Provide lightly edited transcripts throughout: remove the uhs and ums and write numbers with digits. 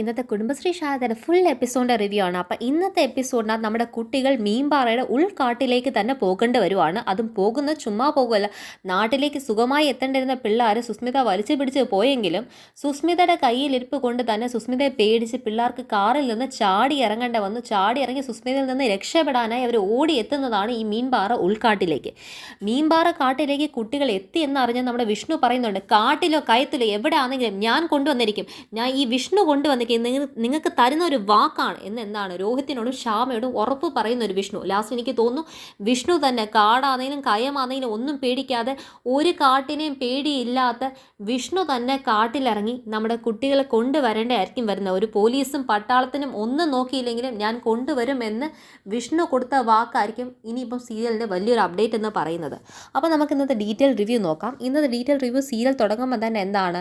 ഇന്നത്തെ കുടുംബശ്രീ ശാഖയുടെ full എപ്പിസോഡിൻ്റെ review ആണ്. അപ്പോൾ ഇന്നത്തെ എപ്പിസോഡിനകത്ത് നമ്മുടെ കുട്ടികൾ മീൻപാറയുടെ ഉൾക്കാട്ടിലേക്ക് തന്നെ പോകേണ്ടി വരുവാണ്. അതും പോകുന്നത് ചുമ്മാ പോകുമല്ല, നാട്ടിലേക്ക് സുഖമായി എത്തേണ്ടിരുന്ന പിള്ളേർ സുസ്മിത വലിച്ചു പിടിച്ച് പോയെങ്കിലും സുസ്മിതയുടെ കയ്യിലിരിപ്പ് കൊണ്ട് തന്നെ സുസ്മിതയെ പേടിച്ച് പിള്ളേർക്ക് കാറിൽ നിന്ന് ചാടി ഇറങ്ങേണ്ട വന്നു. ചാടി ഇറങ്ങി സുസ്മിതയിൽ നിന്ന് രക്ഷപ്പെടാനായി അവർ ഓടി എത്തുന്നതാണ് ഈ മീൻപാറ ഉൾക്കാട്ടിലേക്ക്. മീൻപാറ കാട്ടിലേക്ക് കുട്ടികൾ എത്തി എന്നറിഞ്ഞ് നമ്മുടെ വിഷ്ണു പറയുന്നുണ്ട്, കാട്ടിലോ കയത്തിലോ എവിടെ ആണെങ്കിലും ഞാൻ കൊണ്ടുവന്നിരിക്കും, ഞാൻ ഈ വിഷ്ണു കൊണ്ടുവന്നിരിക്കും, നിങ്ങൾക്ക് തരുന്ന ഒരു വാക്കാണ് എന്താണ് രോഹിത്തിനോടും ശ്യാമയോടും ഉറപ്പ് പറയുന്ന ഒരു വിഷ്ണു. ലാസ്റ്റ് എനിക്ക് തോന്നുന്നു വിഷ്ണു തന്നെ കാടാണെങ്കിലും കയമാണെങ്കിലും ഒന്നും പേടിക്കാതെ, ഒരു കാട്ടിനെയും പേടിയില്ലാത്ത വിഷ്ണു തന്നെ കാട്ടിലിറങ്ങി നമ്മുടെ കുട്ടികളെ കൊണ്ടുവരേണ്ടതായിരിക്കും വരുന്നത്. ഒരു പോലീസും പട്ടാളത്തിനും ഒന്നും നോക്കിയില്ലെങ്കിലും ഞാൻ കൊണ്ടുവരും എന്ന് വിഷ്ണു കൊടുത്ത വാക്കായിരിക്കും ഇനിയിപ്പം സീരിയലിൻ്റെ വലിയൊരു അപ്ഡേറ്റ് എന്ന് പറയുന്നത്. അപ്പോൾ നമുക്ക് ഇന്നത്തെ ഡീറ്റെയിൽ റിവ്യൂ നോക്കാം. ഇന്നത്തെ ഡീറ്റെയിൽ റിവ്യൂ സീരിയൽ തുടങ്ങുമ്പോൾ തന്നെ എന്താണ്,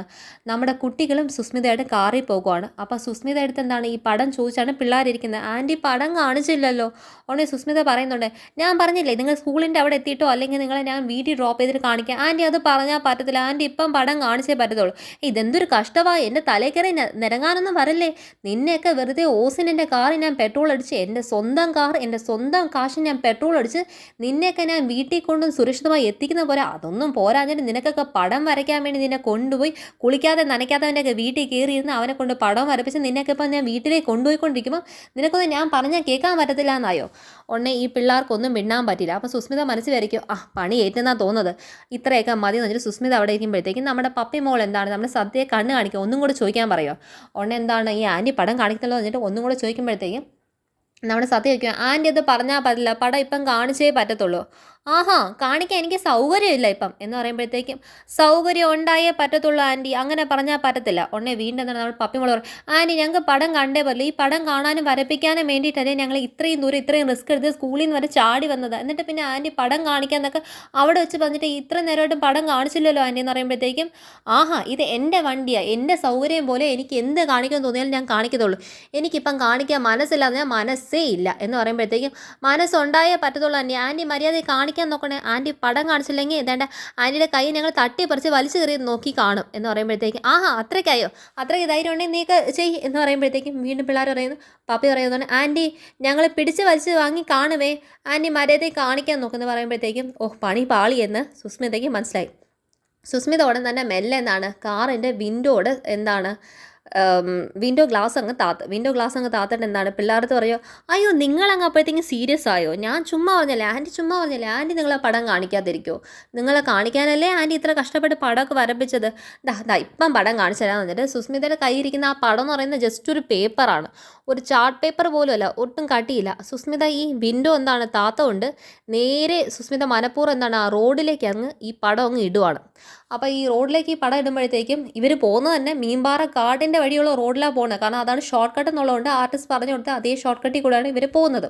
നമ്മുടെ കുട്ടികളും സുസ്മിതയുടെ കാറിൽ പോകുവാണ്. അപ്പോൾ സുസ്മിത അടുത്ത് എന്താണ് ഈ പടം ചോദിച്ചാണ് പിള്ളേരിക്കുന്നത്. ആൻറ്റി പടം കാണിച്ചില്ലല്ലോ. ഉടനെ സുസ്മിത പറയുന്നുണ്ട്, ഞാൻ പറഞ്ഞില്ലേ നിങ്ങൾ സ്കൂളിൻ്റെ അവിടെ എത്തിയിട്ടോ അല്ലെങ്കിൽ നിങ്ങളെ ഞാൻ വീട്ടിൽ ഡ്രോപ്പ് ചെയ്തിട്ട് കാണിക്കാം. ആൻറ്റി അത് പറഞ്ഞാൽ പറ്റത്തില്ല, ആൻറ്റി ഇപ്പം പടം കാണിച്ചേ പറ്റത്തുള്ളൂ. ഇതെന്തൊരു കഷ്ടമായി, എൻ്റെ തലേക്കറി നിരങ്ങാനൊന്നും വരല്ലേ. നിന്നെയൊക്കെ വെറുതെ ഓസിൻ്റെ കാറിൽ ഞാൻ പെട്രോൾ അടിച്ച്, എൻ്റെ സ്വന്തം കാർ എൻ്റെ സ്വന്തം കാശിന് ഞാൻ പെട്രോൾ അടിച്ച് നിന്നെയൊക്കെ ഞാൻ വീട്ടിൽ കൊണ്ടും സുരക്ഷിതമായി എത്തിക്കുന്ന പോലെ അതൊന്നും പോരാഞ്ഞിട്ട് നിനക്കൊക്കെ പടം വരയ്ക്കാൻ വേണ്ടി നിന്നെ കൊണ്ടുപോയി കുളിക്കാതെ നനയ്ക്കാത്തവൻ്റെയൊക്കെ വീട്ടിൽ കയറിയിരുന്ന് അവനെ കൊണ്ട് പടം വരപ്പിച്ച് നിന്നെയൊക്കെ ഇപ്പം ഞാൻ വീട്ടിലേക്ക് കൊണ്ടുപോയിക്കൊണ്ടിരിക്കുമ്പോൾ നിനക്കൊന്നും ഞാൻ പറഞ്ഞാൽ കേൾക്കാൻ പറ്റത്തില്ല എന്നായോ. ഉടനെ ഈ പിള്ളേർക്കൊന്നും മിണ്ടാൻ പറ്റില്ല. അപ്പോൾ സുസ്മിത മനസ്സിൽ വരയ്ക്കും, പണി ഏറ്റെന്നാണ് തോന്നുന്നത്, ഇത്രയൊക്കെ മതി എന്ന് വെച്ചിട്ട് സുസ്മിത അവിടെ ഇരിക്കുമ്പോഴത്തേക്കും നമ്മുടെ പപ്പി മോൾ എന്താണ് നമ്മുടെ സദ്യയെ കണ്ണ് കാണിക്കുക, ഒന്നും കൂടെ ചോദിക്കാൻ പറയുമോ. ഉടനെ എന്താണ് ഈ ആൻറ്റി പടം കാണിക്കുന്നല്ലോ എന്നിട്ട് ഒന്നും കൂടെ ചോദിക്കുമ്പോഴത്തേക്കും നമ്മുടെ സത്യം വയ്ക്കുക, ആൻറ്റി അത് പറഞ്ഞാൽ പറ്റില്ല, പടം ഇപ്പം കാണിച്ചേ പറ്റത്തുള്ളൂ. കാണിക്കാൻ എനിക്ക് സൗകര്യമില്ല ഇപ്പം എന്ന് പറയുമ്പോഴത്തേക്കും സൗകര്യം ഉണ്ടായേ പറ്റത്തുള്ളൂ ആൻറ്റി, അങ്ങനെ പറഞ്ഞാൽ പറ്റത്തില്ല. ഉടനെ വീണ്ടും എന്താണ് നമ്മൾ പപ്പിമോൾ പറയും, ആൻറ്റി ഞങ്ങൾക്ക് പടം കണ്ടേ പറ്റില്ല, ഈ പടം കാണാനും വരപ്പിക്കാനും വേണ്ടിയിട്ടല്ലേ ഞങ്ങൾ ഇത്രയും ദൂരം ഇത്രയും റിസ്ക് എടുത്ത് സ്കൂളിൽ നിന്ന് വരെ ചാടി വന്നത്. എന്നിട്ട് പിന്നെ ആൻറ്റി പടം കാണിക്കാന്നൊക്കെ അവിടെ വെച്ച് പറഞ്ഞിട്ട് ഇത്ര നേരമായിട്ടും പടം കാണിച്ചില്ലല്ലോ ആൻറ്റി എന്ന് പറയുമ്പോഴത്തേക്കും, ഇത് എൻ്റെ വണ്ടിയാണ്, എൻ്റെ സൗകര്യം പോലെ എനിക്ക് എന്ത് കാണിക്കാൻ തോന്നിയാലും ഞാൻ കാണിക്കത്തുള്ളൂ, എനിക്കിപ്പം കാണിക്കാൻ മനസ്സില്ലാതെ ഞാൻ മനസ്സേ ഇല്ല എന്ന് പറയുമ്പോഴത്തേക്കും മനസ്സുണ്ടായേ പറ്റത്തുള്ളൂ ആൻറ്റി, ആൻറ്റി മര്യാദ കാണിക്കാൻ നോക്കണേ, ആൻറ്റി പടം കാണിച്ചില്ലെങ്കിൽ ഏതാണ്ട് ആൻറ്റിയുടെ കൈ ഞങ്ങൾ തട്ടിപ്പറിച്ച് വലിച്ചു കയറി നോക്കി കാണും എന്ന് പറയുമ്പോഴത്തേക്കും അത്രയ്ക്കായോ, അത്രയ്ക്ക് ധൈര്യം ഉണ്ടെങ്കിൽ നീക്ക് ചെയ് എന്ന് പറയുമ്പോഴത്തേക്കും വീണ്ടും പിള്ളേർ പറയുന്നു, പപ്പി പറയുന്നതാണ്, ആൻറ്റി ഞങ്ങൾ പിടിച്ച് വലിച്ച് വാങ്ങി കാണുവേ, ആൻറ്റി മര്യാദ കാണിക്കാൻ നോക്കുമെന്ന് പറയുമ്പോഴത്തേക്കും പണി പാളിയെന്ന് സുസ്മിതയ്ക്ക് മനസ്സിലായി. സുസ്മിത ഉടൻ തന്നെ മെല്ലെ എന്താണ് കാറിൻ്റെ വിൻഡോട് എന്താണ് വിൻഡോ ഗ്ലാസ് അങ്ങ് താത്തിട്ട് എന്താണ് പിള്ളേർത്ത് പറയുമോ, അയ്യോ നിങ്ങളങ്ങ് അപ്പോഴത്തേക്കും സീരിയസ് ആയോ, ഞാൻ ചുമ്മാ പറഞ്ഞല്ലേ ആൻറ്റി നിങ്ങളെ പടം കാണിക്കാതിരിക്കുമോ, നിങ്ങളെ കാണിക്കാനല്ലേ ആൻറ്റി ഇത്ര കഷ്ടപ്പെട്ട് പടമൊക്കെ വരപ്പിച്ചത്, ഇപ്പം പടം കാണിച്ചു തരാമെന്ന് പറഞ്ഞിട്ട് സുസ്മിതയുടെ കയ്യിരിക്കുന്ന ആ പടം എന്ന് പറയുന്നത് ജസ്റ്റ് ഒരു പേപ്പറാണ്, ഒരു ചാർട്ട് പേപ്പർ പോലും അല്ല, ഒട്ടും കട്ടിയില്ല. സുസ്മിത ഈ വിൻഡോ എന്താണ് താത്തമുണ്ട് നേരെ സുസ്മിത മനഃപൂർവ്വം എന്താണ് ആ റോഡിലേക്ക് അങ്ങ് ഈ പടം അങ്ങ് ഇടുവാണ്. അപ്പോൾ ഈ റോഡിലേക്ക് ഈ പടം ഇടുമ്പോഴത്തേക്കും ഇവർ പോകുന്നത് തന്നെ മീൻപാറ കാടിൻ്റെ വഴിയുള്ള റോഡിലാണ് പോകുന്നത്, കാരണം അതാണ് ഷോർട്ട് കട്ട് എന്നുള്ളതുകൊണ്ട് ആർട്ടിസ്റ്റ് പറഞ്ഞു കൊടുത്ത് അതേ ഷോർട്ട് കട്ടിൽ കൂടെയാണ് ഇവർ പോകുന്നത്.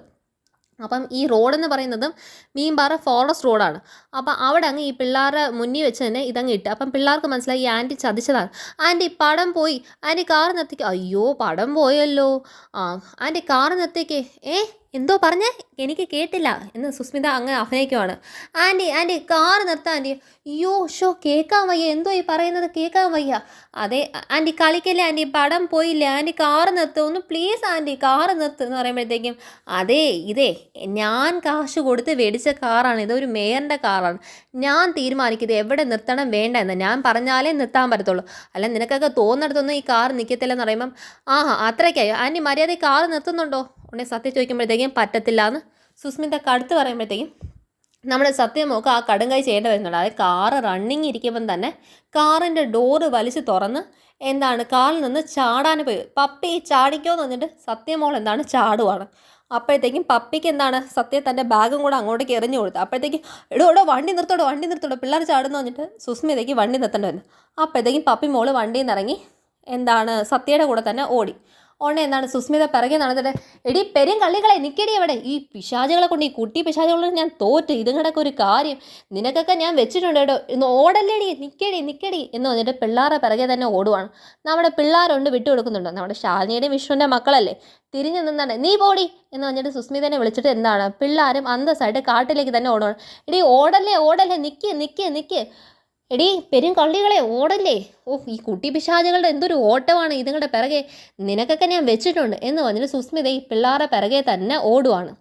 അപ്പം ഈ റോഡെന്ന് പറയുന്നതും മീൻപാറ ഫോറസ്റ്റ് റോഡാണ്. അപ്പം അവിടെ അങ്ങ് ഈ പിള്ളേരുടെ മുന്നിൽ വെച്ച് തന്നെ ഇതങ്ങ് ഇട്ട്. അപ്പം പിള്ളേർക്ക് മനസ്സിലായി ഈ ആൻറ്റി ചതിച്ചതാണ്. ആൻറ്റി പടം പോയി, ആൻറ്റി കാറ് നിർത്തിക്ക്, അയ്യോ പടം പോയല്ലോ, ആൻറ്റി കാറ് നിർത്തിക്കേ, എന്തോ പറഞ്ഞേ എനിക്ക് കേട്ടില്ല എന്ന് സുസ്മിത അങ്ങ് അഭിനയിക്കുവാണ്. ആൻറ്റി കാറ് നിർത്താം ആൻറ്റി, അയ്യോ കേൾക്കാൻ വയ്യ, എന്തോ ഈ പറയുന്നത് കേൾക്കാൻ വയ്യ, അതെ ആൻറ്റി കളിക്കല്ലേ ആൻറ്റി, പടം പോയില്ലേ ആൻറ്റി, കാറ് നിർത്ത് ഒന്ന് പ്ലീസ് ആൻറ്റി, കാറ് നിർത്ത് എന്ന് പറയുമ്പോഴത്തേക്കും, ഇതേ ഞാൻ കാശ് കൊടുത്ത് മേടിച്ച കാറാണ്, ഇതൊരു മേയറിൻ്റെ കാറാണ്, ഞാൻ തീരുമാനിക്കുന്നത് എവിടെ നിർത്തണം വേണ്ട എന്ന്, ഞാൻ പറഞ്ഞാലേ നിർത്താൻ പറ്റത്തുള്ളൂ, അല്ല നിനക്കൊക്കെ തോന്നിടത്തൊന്നും ഈ കാർ നിൽക്കത്തില്ലെന്ന് പറയുമ്പം അത്രയ്ക്കായോ ആൻറ്റി മര്യാദ കാറ് നിർത്തുന്നുണ്ടോ. ഉടനെ സത്യം ചോദിക്കുമ്പോഴത്തേക്കും പറ്റത്തില്ല എന്ന് സുസ്മിത കടുത്ത് പറയുമ്പോഴത്തേക്കും നമ്മുടെ സത്യം നോക്കുക ആ കടുങ്കൈ ചെയ്യേണ്ടി വരുന്നുണ്ട്. അതായത് കാറ് റണ്ണിങ് ഇരിക്കുമ്പം തന്നെ കാറിൻ്റെ ഡോറ് വലിച്ച് തുറന്ന് എന്താണ് കാറിൽ നിന്ന് ചാടാൻ പോയി, പപ്പി ചാടിക്കോന്ന് പറഞ്ഞിട്ട് സത്യമോൾ എന്താണ് ചാടുവാണ്. അപ്പോഴത്തേക്കും പപ്പിക്ക് എന്താണ് സത്യം തൻ്റെ ബാഗും കൂടെ അങ്ങോട്ടേക്ക് എറിഞ്ഞു കൊടുത്തു. അപ്പോഴത്തേക്കും എടോ വണ്ടി നിർത്തോടോ പിള്ളേർ ചാടുന്നു പറഞ്ഞിട്ട് സുസ്മിതയ്ക്ക് വണ്ടി നിർത്തേണ്ടി വന്നു. അപ്പോഴത്തേക്കും പപ്പി മോള് വണ്ടിയിൽ നിന്ന് ഇറങ്ങി എന്താണ് സത്യയുടെ കൂടെ തന്നെ ഓടി. ഉടനെ എന്താണ് സുസ്മിത പിറകെ നടന്നിട്ട്, എടി പെരും കള്ളികളെ നിൽക്കടി അവിടെ, ഈ പിശാചുകളെ കൊണ്ട് ഈ കുട്ടി പിശാചുകളോട് ഞാൻ തോറ്റ്, ഇതും കിടക്കെ ഒരു കാര്യം നിനക്കൊക്കെ ഞാൻ വെച്ചിട്ടുണ്ട് കേട്ടോ, ഇന്ന് ഓടല്ലേടി നിൽക്കടി എന്ന് പറഞ്ഞിട്ട് പിള്ളേരെ പിറകെ തന്നെ ഓടുവാണ്. നമ്മുടെ പിള്ളേരുണ്ട് വിട്ടു കൊടുക്കുന്നുണ്ടോ, നമ്മുടെ ശാലിനിയുടെയും വിഷ്ണുവിൻ്റെ മക്കളല്ലേ, തിരിഞ്ഞു നിന്നാണ് നീ പോടി എന്ന് പറഞ്ഞിട്ട് സുസ്മിതനെ വിളിച്ചിട്ട് എന്താണ് പിള്ളേരും അന്തസ്സായിട്ട് കാട്ടിലേക്ക് തന്നെ ഓടുവാണ്. എടി ഓടല്ലേ നിൽക്ക് എടീ പെരും കള്ളികളെ ഓടല്ലേ, ഓ ഈ കുട്ടി പിശാചുകളുടെ എന്തൊരു ഓട്ടമാണ് ഇതുങ്ങളുടെ പിറകെ, നിനക്കൊക്കെ ഞാൻ വെച്ചിട്ടുണ്ട് എന്ന് പറഞ്ഞിട്ട് സുസ്മിത ഈ പിള്ളേരുടെ പിറകെ തന്നെ ഓടുവാണ്.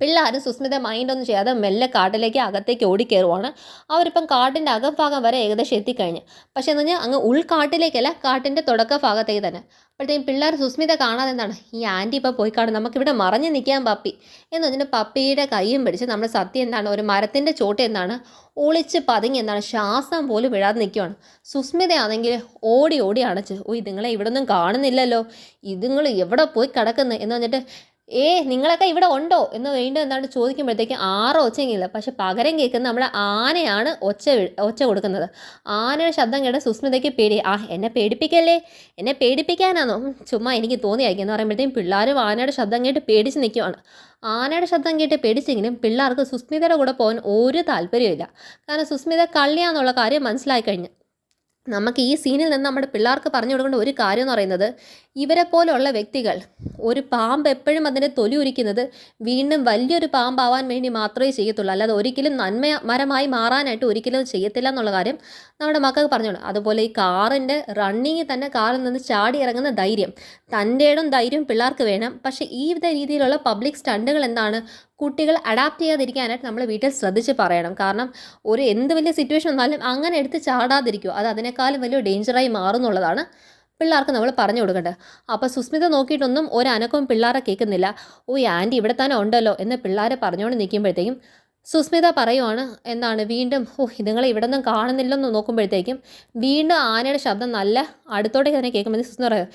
പിള്ളേരും സുസ്മിത മൈൻഡൊന്നും ചെയ്യാതെ മെല്ലെ കാട്ടിലേക്ക് അകത്തേക്ക് ഓടിക്കയറുവാണ്. അവരിപ്പം കാട്ടിൻ്റെ അകഭാഗം വരെ ഏകദേശം എത്തിക്കഴിഞ്ഞ്. പക്ഷേ എന്ന് പറഞ്ഞാൽ അങ്ങ് ഉൾക്കാട്ടിലേക്കല്ല, കാട്ടിൻ്റെ തുടക്ക ഭാഗത്തേക്ക് തന്നെ. അപ്പോഴത്തേക്കും പിള്ളേർ സുസ്മിത കാണാതെ എന്താണ്, ഈ ആൻറ്റി ഇപ്പോൾ പോയി കാണും, നമുക്കിവിടെ മറഞ്ഞു നിൽക്കാൻ പപ്പി എന്ന് പറഞ്ഞിട്ട് പപ്പിയുടെ കൈയും പിടിച്ച് നമ്മുടെ സത്യം എന്താണ് ഒരു മരത്തിൻ്റെ ചോട്ട് എന്താണ് ഒളിച്ച് പതുങ്ങി എന്താണ് ശ്വാസം പോലും വിടാതെ നിൽക്കുവാണ്. സുസ്മിതയാണെങ്കിൽ ഓടി ഓടി അണച്ച്, ഓ ഇതുങ്ങളെ ഇവിടെ ഒന്നും കാണുന്നില്ലല്ലോ, ഇതുങ്ങൾ എവിടെ പോയി കിടക്കുന്നു എന്ന് പറഞ്ഞിട്ട് നിങ്ങളൊക്കെ ഇവിടെ ഉണ്ടോ എന്ന് വീണ്ടും എന്താണ് ചോദിക്കുമ്പോഴത്തേക്കും ആറ് ഒച്ചയെങ്കില്ല. പക്ഷെ പകരം കേൾക്കുന്ന നമ്മുടെ ആനയാണ് ഒച്ച കൊടുക്കുന്നത്. ആനയുടെ ശബ്ദം കേട്ട സുസ്മിതയ്ക്ക് പേടി. എന്നെ പേടിപ്പിക്കല്ലേ, എന്നെ പേടിപ്പിക്കാനാണോ, ചുമ്മാ എനിക്ക് തോന്നിയായിരിക്കും എന്ന് പറയുമ്പോഴത്തേക്കും പിള്ളേരും ആനയുടെ ശബ്ദം കേട്ട് പേടിച്ച് നിൽക്കുവാണ്. ആനയുടെ ശബ്ദം കേട്ട് പേടിച്ചെങ്കിലും പിള്ളേർക്ക് സുസ്മിതയുടെ കൂടെ പോകാൻ ഒരു താല്പര്യമില്ല. കാരണം സുസ്മിത കള്ളിയാന്നുള്ള കാര്യം മനസ്സിലായി കഴിഞ്ഞു. നമുക്ക് ഈ സീനിൽ നിന്ന് നമ്മുടെ പിള്ളേർക്ക് പറഞ്ഞു കൊടുക്കേണ്ട ഒരു കാര്യം എന്ന് പറയുന്നത്, ഇവരെ പോലുള്ള വ്യക്തികൾ, ഒരു പാമ്പ് എപ്പോഴും അതിൻ്റെ തൊലി ഉരിക്കുന്നത് വീണ്ടും വലിയൊരു പാമ്പാവാൻ വേണ്ടി മാത്രമേ ചെയ്യത്തുള്ളൂ, അല്ലാതെ ഒരിക്കലും മരമായി മാറാനായിട്ട് ഒരിക്കലും ചെയ്യത്തില്ല എന്നുള്ള കാര്യം നമ്മുടെ മക്കൾക്ക് പറഞ്ഞോളൂ. അതുപോലെ ഈ കാറിൻ്റെ റണ്ണിങ്ങിൽ തന്നെ കാറിൽ നിന്ന് ചാടി ഇറങ്ങുന്ന ധൈര്യം, തൻ്റെ ഇടം ധൈര്യം പിള്ളേർക്ക് വേണം. പക്ഷേ ഈ രീതിയിലുള്ള പബ്ലിക് സ്റ്റണ്ടുകൾ എന്താണ് കുട്ടികൾ അഡാപ്റ്റ് ചെയ്യാതിരിക്കാനായിട്ട് നമ്മൾ വീട്ടിൽ ശ്രദ്ധിച്ച് പറയണം. കാരണം എന്ത് വലിയ സിറ്റുവേഷൻ വന്നാലും അങ്ങനെ എടുത്ത് ചാടാതിരിക്കുക, അത് അതിനേക്കാളും വലിയ ഡേഞ്ചറായി മാറുന്നുള്ളതാണ് പിള്ളേർക്ക് നമ്മൾ പറഞ്ഞു കൊടുക്കേണ്ടത്. അപ്പോൾ സുസ്മിത നോക്കിയിട്ടൊന്നും ഒരനക്കവും പിള്ളേരെ കേൾക്കുന്നില്ല. ആൻറ്റി ഇവിടെ തന്നെ ഉണ്ടല്ലോ എന്ന് പിള്ളേരെ പറഞ്ഞുകൊണ്ട് നിൽക്കുമ്പോഴത്തേക്കും സുസ്മിത പറയുവാണ് എന്താണ് വീണ്ടും, ഇതുങ്ങളെ ഇവിടെ ഒന്നും കാണുന്നില്ലെന്ന് നോക്കുമ്പോഴത്തേക്കും വീണ്ടും ആനയുടെ ശബ്ദം നല്ല അടുത്തോട്ടേക്ക് തന്നെ കേൾക്കുമ്പോൾ സുസ്മിത പറയും,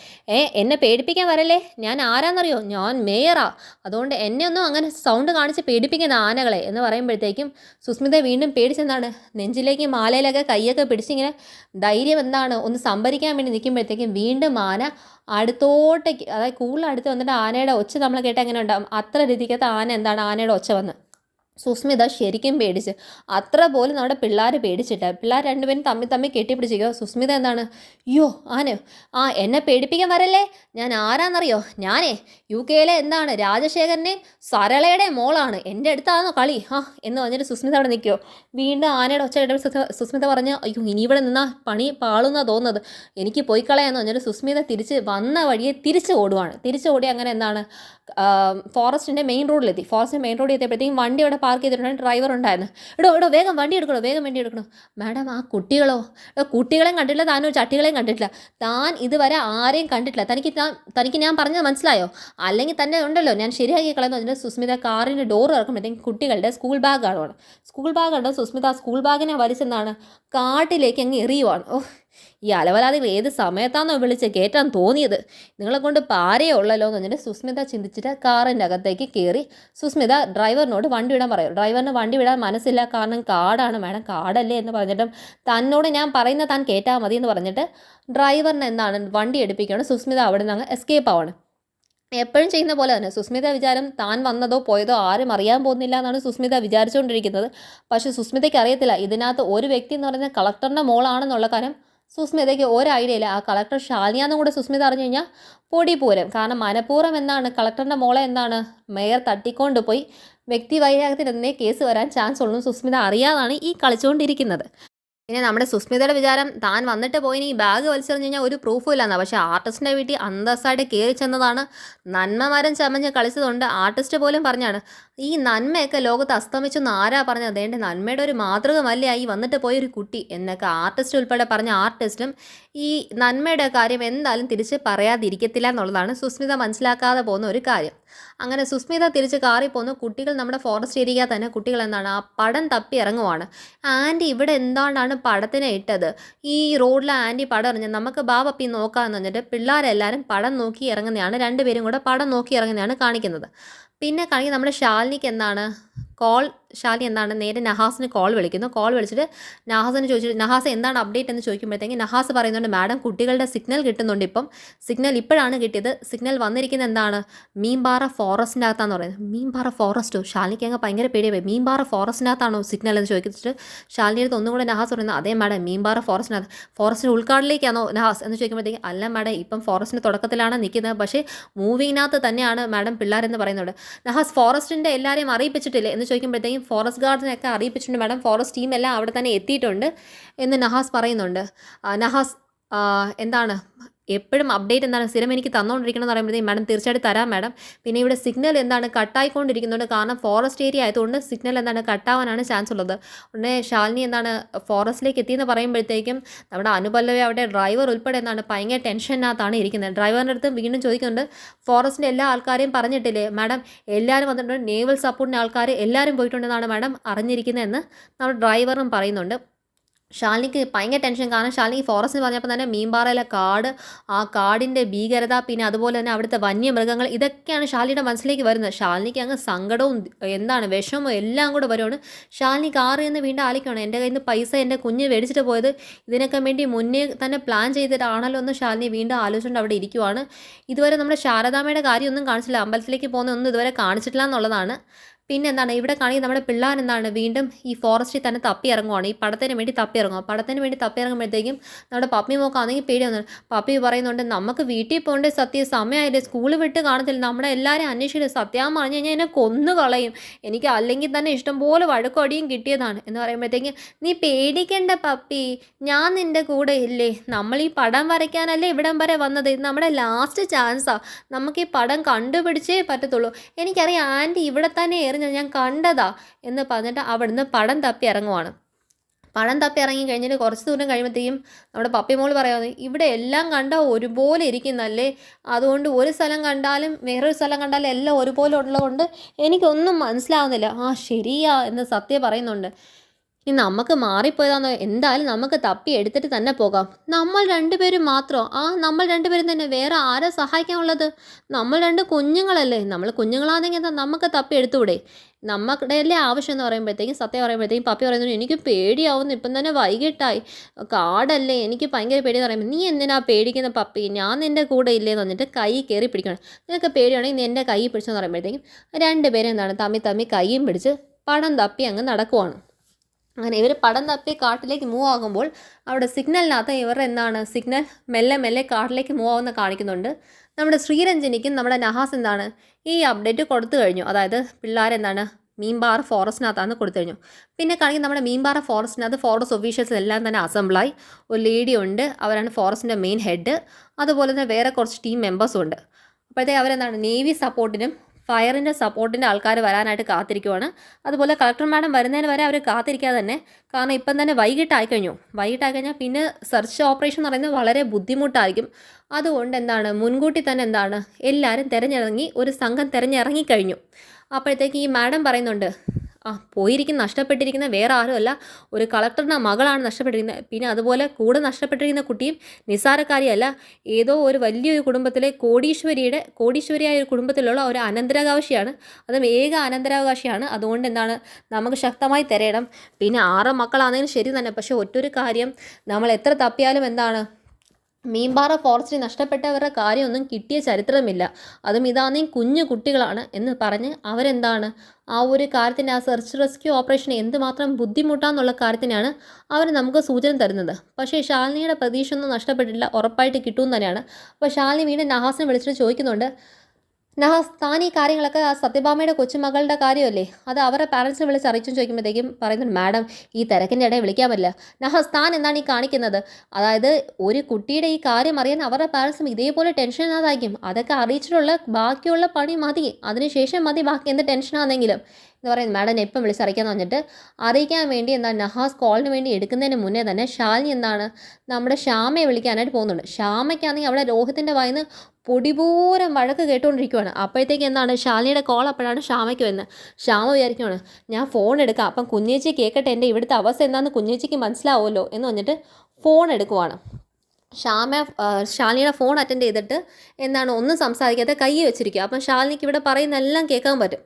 എന്നെ പേടിപ്പിക്കാൻ വരല്ലേ, ഞാൻ ആരാന്നറിയോ, ഞാൻ മേയറാ, അതുകൊണ്ട് എന്നെ ഒന്നും അങ്ങനെ സൗണ്ട് കാണിച്ച് പേടിപ്പിക്കുന്ന ആനകളെ എന്ന് പറയുമ്പോഴത്തേക്കും സുസ്മിത വീണ്ടും പേടിച്ചെന്താണ് നെഞ്ചിലേക്ക് മാലയിലൊക്കെ കൈയൊക്കെ പിടിച്ചിങ്ങനെ ധൈര്യം എന്താണ് ഒന്ന് സംഭരിക്കാൻ വേണ്ടി നിൽക്കുമ്പോഴത്തേക്കും വീണ്ടും ആന അടുത്തോട്ടേക്ക്, അതായത് കൂടുതൽ അടുത്ത് വന്നിട്ട് ആനയുടെ ഒച്ച നമ്മൾ കേട്ടാൽ എങ്ങനെ ഉണ്ടാകും, അത്ര രീതിക്കകത്ത് ആനയുടെ ഒച്ച വന്ന് സുസ്മിത ശരിക്കും പേടിച്ച്. അത്ര പോലും നമ്മുടെ പിള്ളേർ പേടിച്ചിട്ട് പിള്ളേർ രണ്ടുപേരും തമ്മിൽ കെട്ടിപ്പിടിച്ചിരിക്കുക. സുസ്മിത എന്താണ്, അയ്യോ ആനയോ, എന്നെ പേടിപ്പിക്കാൻ വരല്ലേ, ഞാൻ ആരാന്നറിയോ, ഞാനേ UK എന്താണ് രാജശേഖരൻ്റെയും സരളയുടെയും മോളാണ്, എൻ്റെ അടുത്താണോ കളി എന്ന് പറഞ്ഞിട്ട് സുസ്മിത അവിടെ നിൽക്കുമോ. വീണ്ടും ആനയുടെ ഒച്ച കേട്ടപ്പോൾ സുസ്മിത പറഞ്ഞ്, അയ്യോ ഇനി ഇവിടെ നിന്നാൽ പണി പാളുന്നാണ് തോന്നുന്നത്, എനിക്ക് പോയി കളയാന്ന് പറഞ്ഞിട്ട് സുസ്മിത തിരിച്ച് വന്ന വഴിയെ തിരിച്ച് ഓടി അങ്ങനെ എന്താണ് ഫോറസ്റ്റിൻ്റെ മെയിൻ റോഡിലെത്തി. മെയിൻ റോഡിൽ എത്തിയപ്പോഴത്തേക്കും വണ്ടി അവിടെ പാർക്ക് ചെയ്തിട്ടുണ്ടെങ്കിൽ ഡ്രൈവർ ഉണ്ടായിരുന്നു. എടോ വേഗം വണ്ടി എടുക്കണം. മാഡം ആ കുട്ടികളെയും കണ്ടിട്ടില്ല, താനോ ചട്ടികളെയും കണ്ടിട്ടില്ല, താൻ ഇതുവരെ ആരെയും കണ്ടിട്ടില്ല, തനിക്ക് ഞാൻ പറഞ്ഞത് മനസ്സിലായോ, അല്ലെങ്കിൽ തന്നെ ഉണ്ടല്ലോ ഞാൻ ശരിയാക്കി കളയെന്ന് പറഞ്ഞിട്ട് സുസ്മിത കാറിൻ്റെ ഡോർ ഇറക്കുമ്പോഴത്തേക്കും കുട്ടികളുടെ സ്കൂൾ ബാഗാണ്. സുസ്മിത ആ സ്കൂൾ ബാഗിനെ വലിച്ചെന്താണ് കാട്ടിലേക്ക് അങ്ങ് എറിയുവാണ്. ഈ അലവലാദികൾ ഏത് സമയത്താണോ വിളിച്ച് കയറ്റാൻ തോന്നിയത്, നിങ്ങളെ കൊണ്ട് പാരേ ഉള്ളല്ലോ എന്ന് പറഞ്ഞിട്ട് സുസ്മിത ചിന്തിച്ചിട്ട് കാറിൻ്റെ അകത്തേക്ക് കയറി. സുസ്മിത ഡ്രൈവറിനോട് വണ്ടി വിടാൻ പറയും. ഡ്രൈവറിന് വണ്ടി വിടാൻ മനസ്സില്ല, കാരണം കാടാണ് മാഡം, കാടല്ലേ എന്ന് പറഞ്ഞിട്ടും തന്നോട് ഞാൻ പറയുന്ന താൻ കേട്ടാൽ മതി എന്ന് പറഞ്ഞിട്ട് ഡ്രൈവറിന് എന്താണ് വണ്ടി എടുപ്പിക്കുകയാണ്. സുസ്മിത അവിടെ നിന്ന് അങ്ങ് എസ്കേപ്പ് ആവാണ്. എപ്പോഴും ചെയ്യുന്ന പോലെ തന്നെ സുസ്മിത വിചാരം താൻ വന്നതോ പോയതോ ആരും അറിയാൻ പോകുന്നില്ല എന്നാണ് സുസ്മിത വിചാരിച്ചുകൊണ്ടിരിക്കുന്നത്. പക്ഷേ സുസ്മിതയ്ക്ക് അറിയത്തില്ല ഇതിനകത്ത് ഒരു വ്യക്തി എന്ന് പറയുന്നത് കളക്ടറിൻ്റെ മോളാണെന്നുള്ള കാര്യം സുസ്മിതയ്ക്ക് ഒരു ഐഡിയ ഇല്ല. ആ കളക്ടർ ഷാലിയാന്നും കൂടെ സുസ്മിത അറിഞ്ഞു കഴിഞ്ഞാൽ പൊടി പൂരം. കാരണം മനഃപൂർവ്വം എന്താണ് കളക്ടറിൻ്റെ മോളെ എന്താണ് മേയർ തട്ടിക്കൊണ്ട് പോയി വ്യക്തി വൈരാഗ്യത്തിന് കേസ് വരാൻ ചാൻസ് ഉള്ളൂ സുസ്മിത അറിയാതാണ് ഈ കളിച്ചുകൊണ്ടിരിക്കുന്നത്. പിന്നെ നമ്മുടെ സുസ്മിതയുടെ വിചാരം താൻ വന്നിട്ട് പോയിന് ഈ ബാഗ് വലിച്ചെറിഞ്ഞ് കഴിഞ്ഞാൽ ഒരു പ്രൂഫും ഇല്ലെന്നാണ്. പക്ഷേ ആർട്ടിസ്റ്റിൻ്റെ വീട്ടിൽ അന്തസ്സായിട്ട് കയറി ചെന്നതാണ്, നന്മമരം ചമഞ്ഞ് കളിച്ചതുകൊണ്ട് ആർട്ടിസ്റ്റ് പോലും പറഞ്ഞാണ് ഈ നന്മയൊക്കെ ലോകത്ത് അസ്തമിച്ചെന്ന് ആരാ പറഞ്ഞത്, അതേണ്ട നന്മയുടെ ഒരു മാതൃകമല്ലേ ആയി വന്നിട്ട് പോയൊരു കുട്ടി എന്നൊക്കെ ആർട്ടിസ്റ്റ് ഉൾപ്പെടെ പറഞ്ഞ ആർട്ടിസ്റ്റും ഈ നന്മയുടെ കാര്യം എന്തായാലും തിരിച്ച് പറയാതിരിക്കത്തില്ല എന്നുള്ളതാണ് സുസ്മിത മനസ്സിലാക്കാതെ പോകുന്ന ഒരു കാര്യം. അങ്ങനെ സുസ്മിത തിരിച്ച് കാറി പോകുന്നു. കുട്ടികൾ നമ്മുടെ ഫോറസ്റ്റ് ഏരിയയിൽ തന്നെ കുട്ടികൾ എന്താണ് ആ പടം തപ്പി ഇറങ്ങുവാണ്. ആൻറ്റി ഇവിടെ എന്താണ് പടത്തിനെ ഇട്ടത്, ഈ റോഡിൽ ആൻറ്റി പടം എറിഞ്ഞ് നമുക്ക് ബാബപ്പി നോക്കാമെന്ന് പറഞ്ഞിട്ട് പിള്ളേരെല്ലാവരും പടം നോക്കി ഇറങ്ങുന്നതാണ്, രണ്ടുപേരും കൂടെ പടം നോക്കി ഇറങ്ങുന്നതാണ് കാണിക്കുന്നത്. പിന്നെ കാണിക്കുന്നത് നമ്മുടെ ശാലിനിക്ക് എന്താണ് ശാലിനി എന്താണ് നേരെ നഹാസിന് കോൾ വിളിച്ചിട്ട് നഹാസിന് ചോദിച്ചിട്ട് നഹാസ് എന്താണ് അപ്ഡേറ്റ് എന്ന് ചോദിക്കുമ്പോഴത്തേക്ക് നഹാസ് പറയുന്നുണ്ട് മാഡം കുട്ടികളുടെ സിഗ്നൽ കിട്ടുന്നുണ്ട്, സിഗ്നൽ ഇപ്പോഴാണ് കിട്ടിയത്, സിഗ്നൽ വന്നിരിക്കുന്നത് എന്താണ് മീൻപാറ ഫോറസ്റ്റിൻ്റെ അകത്താന്ന് പറയുന്നത്. മീൻപാറ ഫോറസ്റ്റോ, ശാലിനിക്ക് അങ്ങ് ഭയങ്കര പേടിയായി, മീൻപാറ ഫോറസ്റ്റിനകത്താണോ സിഗ്നൽ എന്ന് ചോദിച്ചിട്ട് ശാലിനിയുടെ അടുത്ത് ഒന്നും കൂടെ നഹാസ് പറയുന്നത് അതേ മാഡം മീൻപാറ ഫോറസ്റ്റിൻ്റെ ഉൾക്കാടിലേക്കാണോ നഹാസ് എന്ന് ചോദിക്കുമ്പോഴത്തേക്ക് അല്ല മാഡം ഇപ്പം ഫോറസ്റ്റിൻ്റെ തുടക്കത്തിലാണ് നിൽക്കുന്നത്, പക്ഷേ മൂവിങ്ങിനകത്ത് തന്നെയാണ് മാഡം പിള്ളേരെന്ന് പറയുന്നുണ്ട്. നഹാസ് ഫോറസ്റ്റിൻ്റെ എല്ലാവരെയും അറിയിപ്പിച്ചിട്ടില്ലേ എന്ന് എന്ന് ചോദിക്കുമ്പോഴത്തേക്കും ഫോറസ്റ്റ് ഗാർഡിനെയൊക്കെ അറിയിപ്പിച്ചിട്ടുണ്ട് മാഡം, ഫോറസ്റ്റ് ടീം എല്ലാം അവിടെ തന്നെ എത്തിയിട്ടുണ്ട് എന്ന് നഹാസ് പറയുന്നുണ്ട്. നഹാസ് എന്താണ് എപ്പോഴും അപ്ഡേറ്റ് എന്താണ് സ്ഥിരം എനിക്ക് തന്നുകൊണ്ടിരിക്കണം എന്ന് പറയുമ്പോഴത്തേക്കും മാഡം തീർച്ചയായിട്ടും തരാം മാഡം. പിന്നെ ഇവിടെ സിഗ്നൽ എന്താണ് കട്ടായിക്കൊണ്ടിരിക്കുന്നുണ്ട്, കാരണം ഫോറസ്റ്റ് ഏരിയ ആയതുകൊണ്ട് സിഗ്നൽ എന്താണ് കട്ടാവാനാണ് ചാൻസ് ഉള്ളത്. ഉടനെ ശാലിനി എന്താണ് ഫോറസ്റ്റിലേക്ക് എത്തിയെന്ന് പറയുമ്പോഴത്തേക്കും നമ്മുടെ അനുപല്ലവി അവിടെ ഡ്രൈവർ ഉൾപ്പെടെ എന്താണ് ഭയങ്കര ടെൻഷനകത്താണ് ഇരിക്കുന്നത്. ഡ്രൈവറിൻ്റെ അടുത്ത് വീണ്ടും ചോദിക്കുന്നുണ്ട്, ഫോറസ്റ്റിൻ്റെ എല്ലാ ആൾക്കാരെയും പറഞ്ഞിട്ടില്ലേ മാഡം, എല്ലാവരും വന്നിട്ടുണ്ട്, നേവൽ സപ്പോർട്ടിൻ്റെ ആൾക്കാർ എല്ലാവരും പോയിട്ടുണ്ടെന്നാണ് മാഡം അറിഞ്ഞിരിക്കുന്നതെന്ന് നമ്മുടെ ഡ്രൈവറും പറയുന്നുണ്ട്. ശാലിനിക്ക് ഭയങ്കര ടെൻഷൻ, കാരണം ശാലിനി ഫോറസ്റ്റ് പറഞ്ഞപ്പോൾ തന്നെ മീൻപാറയിലെ കാട്, ആ കാടിൻ്റെ ഭീകരത, പിന്നെ അതുപോലെ തന്നെ അവിടുത്തെ വന്യമൃഗങ്ങൾ, ഇതൊക്കെയാണ് ശാലിനിയുടെ മനസ്സിലേക്ക് വരുന്നത്. ശാലിനിക്ക് അങ്ങ് സങ്കടവും എന്താണ് വിഷമവും എല്ലാം കൂടെ വരുവാണ്. ശാലിനി കാറ് എന്ന് വീണ്ടും ആലോചിക്കുകയാണ്, എൻ്റെ കയ്യിൽ നിന്ന് പൈസ എൻ്റെ കുഞ്ഞ് മേടിച്ചിട്ട് പോയത് ഇതിനൊക്കെ വേണ്ടി മുന്നേ തന്നെ പ്ലാൻ ചെയ്തിട്ടാണല്ലോ എന്ന് ശാലിനി വീണ്ടും ആലോചിച്ചുകൊണ്ട് അവിടെ ഇരിക്കുവാണ്. ഇതുവരെ നമ്മുടെ ശാരദാമ്മയുടെ കാര്യമൊന്നും കാണിച്ചില്ല, അമ്പലത്തിലേക്ക് പോകുന്നൊന്നും ഇതുവരെ കാണിച്ചിട്ടില്ല എന്നുള്ളതാണ്. പിന്നെ എന്താണ് ഇവിടെ കാണിക്കുന്നത്, നമ്മുടെ പിള്ളേർ എന്താണ് വീണ്ടും ഈ ഫോറസ്റ്റിൽ തന്നെ തപ്പി ഇറങ്ങുവാണ്, ഈ പടത്തിന് വേണ്ടി തപ്പി ഇറങ്ങുക. പടത്തിന് വേണ്ടി തപ്പി ഇറങ്ങുമ്പോഴത്തേക്കും നമ്മുടെ പപ്പി മോക്കാണെങ്കിൽ പേടി വന്നു. പപ്പി പറയുന്നുണ്ട്, നമുക്ക് വീട്ടിൽ പോകേണ്ട സത്യം സമയമായില്ലേ, സ്കൂൾ വിട്ട് കാണത്തില്ല, നമ്മളെ എല്ലാവരും അന്വേഷിച്ചില്ല, സത്യം പറഞ്ഞു കഴിഞ്ഞാൽ എന്നെ കൊന്നു കളയും, എനിക്ക് അല്ലെങ്കിൽ തന്നെ ഇഷ്ടംപോലെ വഴക്കടിയും കിട്ടിയതാണ് എന്ന് പറയുമ്പോഴത്തേക്കും, നീ പേടിക്കേണ്ട പപ്പി, ഞാൻ നിൻ്റെ കൂടെ ഇല്ലേ, നമ്മൾ ഈ പടം വരയ്ക്കാനല്ലേ ഇവിടം വരെ വന്നത്, ഇത് നമ്മുടെ ലാസ്റ്റ് ചാൻസാണ്, നമുക്ക് ഈ പടം കണ്ടുപിടിച്ചേ പറ്റത്തുള്ളൂ, എനിക്കറിയാം ആൻറ്റി ഇവിടെ തന്നെ ഞാൻ കണ്ടതാ എന്ന് പറഞ്ഞിട്ട് അവിടുന്ന് പടം തപ്പി ഇറങ്ങുവാണ്. പടം തപ്പി ഇറങ്ങി കഴിഞ്ഞിട്ട് കുറച്ച് ദൂരം കഴിയുമ്പോഴത്തേക്കും നമ്മുടെ പപ്പിമോൾ പറയാതെ, ഇവിടെ എല്ലാം കണ്ടാൽ ഒരുപോലെ ഇരിക്കുന്നല്ലേ, അതുകൊണ്ട് ഒരു സ്ഥലം കണ്ടാലും വേറൊരു സ്ഥലം കണ്ടാലും എല്ലാം ഒരുപോലെ ഉള്ളതുകൊണ്ട് എനിക്കൊന്നും മനസ്സിലാവുന്നില്ല. ആ ശരിയാ എന്ന് സത്യ പറയുന്നുണ്ട്. ഇനി നമുക്ക് മാറിപ്പോയതാണോ, എന്തായാലും നമുക്ക് തപ്പി എടുത്തിട്ട് തന്നെ പോകാം, നമ്മൾ രണ്ടുപേരും മാത്രം, നമ്മൾ രണ്ടുപേരും തന്നെ, വേറെ ആരെ സഹായിക്കാനുള്ളത്, നമ്മൾ രണ്ട് കുഞ്ഞുങ്ങളല്ലേ, നമ്മൾ കുഞ്ഞുങ്ങളാണെങ്കിൽ എന്താ നമുക്ക് തപ്പി എടുത്തുകൂടെ, നമ്മുടെ അല്ലേ ആവശ്യം എന്ന് പറയുമ്പോഴത്തേക്കും സത്യം പറയുമ്പോഴത്തേക്കും പപ്പി പറയുന്നു, എനിക്ക് പേടിയാവുന്നു, ഇപ്പം തന്നെ വൈകിട്ടായി, കാടല്ലേ, എനിക്ക് ഭയങ്കര പേടിയെന്ന് പറയുമ്പോൾ, നീ എന്തിനാ പേടിക്കുന്ന പപ്പി, ഞാൻ നിൻ്റെ കൂടെ ഇല്ലേന്ന് പറഞ്ഞിട്ട് കൈ കയറി പിടിക്കണം, നിനക്ക് പേടിയാണെങ്കിൽ നീ എൻ്റെ കൈ പിടിച്ചെന്ന് പറയുമ്പോഴത്തേക്കും രണ്ടുപേരും എന്താണ് തമ്മി കൈയും പിടിച്ച് പടം തപ്പി അങ്ങ് നടക്കുവാണ്. അങ്ങനെ ഇവർ പടം തപ്പി കാട്ടിലേക്ക് മൂവ് ആകുമ്പോൾ അവിടെ സിഗ്നലിനകത്ത് ഇവർ എന്താണ് സിഗ്നൽ മെല്ലെ മെല്ലെ കാട്ടിലേക്ക് മൂവ് ആവുന്ന കാണിക്കുന്നുണ്ട്. നമ്മുടെ ശ്രീരഞ്ജനിക്കും നമ്മുടെ നഹാസ് എന്താണ് ഈ അപ്ഡേറ്റ് കൊടുത്തു കഴിഞ്ഞു, അതായത് പിള്ളേരെന്താണ് മീൻപാറ ഫോറസ്റ്റിനകത്താണ് കൊടുത്തു കഴിഞ്ഞു. പിന്നെ കാണിക്കുന്ന നമ്മുടെ മീൻപാറ ഫോറസ്റ്റിനകത്ത് ഫോറസ്റ്റ് ഒഫീഷ്യൽസ് എല്ലാം തന്നെ അസംബ്ലായി, ഒരു ലേഡി ഉണ്ട്, അവരാണ് ഫോറസ്റ്റിൻ്റെ മെയിൻ ഹെഡ്, അതുപോലെ തന്നെ വേറെ കുറച്ച് ടീം മെമ്പേഴ്സും ഉണ്ട്. അപ്പോഴത്തേക്ക് അവരെന്താണ് നേവി സപ്പോർട്ടിനും ഫയറിൻ്റെ സപ്പോർട്ടിൻ്റെ ആൾക്കാർ വരാനായിട്ട് കാത്തിരിക്കുവാണ്. അതുപോലെ കളക്ടർ മാഡം വരുന്നതിന് വരെ അവർ കാത്തിരിക്കാതെ തന്നെ, കാരണം ഇപ്പം തന്നെ വൈകിട്ടായി കഴിഞ്ഞാൽ പിന്നെ സെർച്ച് ഓപ്പറേഷൻ എന്ന് പറയുന്നത് വളരെ ബുദ്ധിമുട്ടായിരിക്കും. അതുകൊണ്ട് എന്താണ് മുൻകൂട്ടി തന്നെ എന്താണ് എല്ലാവരും ഒരു സംഘം തിരഞ്ഞിറങ്ങിക്കഴിഞ്ഞു. അപ്പോഴത്തേക്ക് ഈ മാഡം പറയുന്നുണ്ട്, നഷ്ടപ്പെട്ടിരിക്കുന്ന വേറെ ആരുമല്ല, ഒരു കളക്ടറുടെ മകളാണ് നഷ്ടപ്പെട്ടിരിക്കുന്നത്, പിന്നെ അതുപോലെ കൂടെ നഷ്ടപ്പെട്ടിരിക്കുന്ന കുട്ടിയും നിസ്സാരക്കാരിയല്ല, ഏതോ ഒരു വലിയൊരു കുടുംബത്തിലെ കോടീശ്വരിയായ ഒരു കുടുംബത്തിലുള്ള ഒരു അനന്തരാവകാശിയാണ്, അതും ഏക അനന്തരാവകാശിയാണ്. അതുകൊണ്ട് എന്താണ് നമുക്ക് ശക്തമായി തിരയണം. പിന്നെ 6 മക്കളാണെങ്കിലും ശരി തന്നെ, പക്ഷേ ഒറ്റൊരു കാര്യം, നമ്മൾ എത്ര തപ്പിയാലും എന്താണ് മീൻപാറ ഫോറസ്റ്റിൽ നഷ്ടപ്പെട്ടവരുടെ കാര്യമൊന്നും കിട്ടിയ ചരിത്രമില്ല, അതും ഇതാണെങ്കിൽ കുഞ്ഞു കുട്ടികളാണ് എന്ന് പറഞ്ഞ് അവരെന്താണ് ആ ഒരു കാര്യത്തിൻ്റെ ആ സെർച്ച് റെസ്ക്യൂ ഓപ്പറേഷൻ എന്തുമാത്രം ബുദ്ധിമുട്ടാന്നുള്ള കാര്യത്തിനാണ് അവർ നമുക്ക് സൂചന തരുന്നത്. പക്ഷേ ശാലിനിയുടെ പ്രതീക്ഷ ഒന്നും നഷ്ടപ്പെട്ടില്ല, ഉറപ്പായിട്ട് കിട്ടുമെന്ന് തന്നെയാണ്. അപ്പോൾ ശാലിനി വീണ്ടും നഹാസിനെ വിളിച്ചിട്ട് ചോദിക്കുന്നുണ്ട്, നഹാസ് താൻ ഈ കാര്യങ്ങളൊക്കെ ആ സത്യഭാമയുടെ കൊച്ചുമകളുടെ കാര്യമല്ലേ, അത് അവരുടെ പാരൻസിനെ വിളിച്ച് അറിയിച്ചു ചോദിക്കുമ്പോഴത്തേക്കും പറയുന്നുണ്ട്, മാഡം ഈ തിരക്കിൻ്റെ ഇടയിൽ വിളിക്കാൻ പറ്റില്ല. നഹാസ് താൻ എന്താണ് ഈ കാണിക്കുന്നത്, അതായത് ഒരു കുട്ടിയുടെ ഈ കാര്യം അറിയാൻ അവരുടെ പാരൻസും ഇതേപോലെ ടെൻഷനാതായിരിക്കും, അതൊക്കെ അറിയിച്ചിട്ടുള്ള ബാക്കിയുള്ള പണി മതി, അതിനുശേഷം മതി ബാക്കി എന്ത് ടെൻഷനാണെങ്കിലും എന്ന് പറയുന്നത്. മാഡം എപ്പം വിളിച്ചറിയിക്കാന്ന് പറഞ്ഞിട്ട് അറിയിക്കാൻ വേണ്ടി എന്താണ് നഹാസ് കോളിന് വേണ്ടി എടുക്കുന്നതിന് മുന്നേ തന്നെ ശാലിനി എന്താണ് നമ്മുടെ ശ്യാമയെ വിളിക്കാനായിട്ട് പോകുന്നുണ്ട്. ശ്യാമയ്ക്കാണെങ്കിൽ അവിടെ രോഹിത്തിൻ്റെ വായിന്ന് പൊടിപൂരം വഴക്ക് കേട്ടുകൊണ്ടിരിക്കുവാണ്. അപ്പോഴത്തേക്ക് എന്താണ് ശാലിനിയുടെ കോൾ അപ്പോഴാണ് ശ്യാമയ്ക്ക് വരുന്നത്. ശ്യാമ വിചാരിക്കുവാണ്, ഞാൻ ഫോൺ എടുക്കാം, അപ്പം കുഞ്ഞേച്ചി കേൾക്കട്ടെ എൻ്റെ ഇവിടുത്തെ അവസ്ഥ എന്താണെന്ന് കുഞ്ഞേച്ചിക്ക് മനസ്സിലാവുമല്ലോ എന്ന് പറഞ്ഞിട്ട് ഫോൺ എടുക്കുവാണ്. ശാലിനിയുടെ ഫോൺ അറ്റൻഡ് ചെയ്തിട്ട് എന്താണ് ഒന്നും സംസാരിക്കാതെ കൈ വെച്ചിരിക്കുക. അപ്പം ശാലിനിക്ക് ഇവിടെ പറയുന്ന എല്ലാം കേൾക്കാൻ പറ്റും.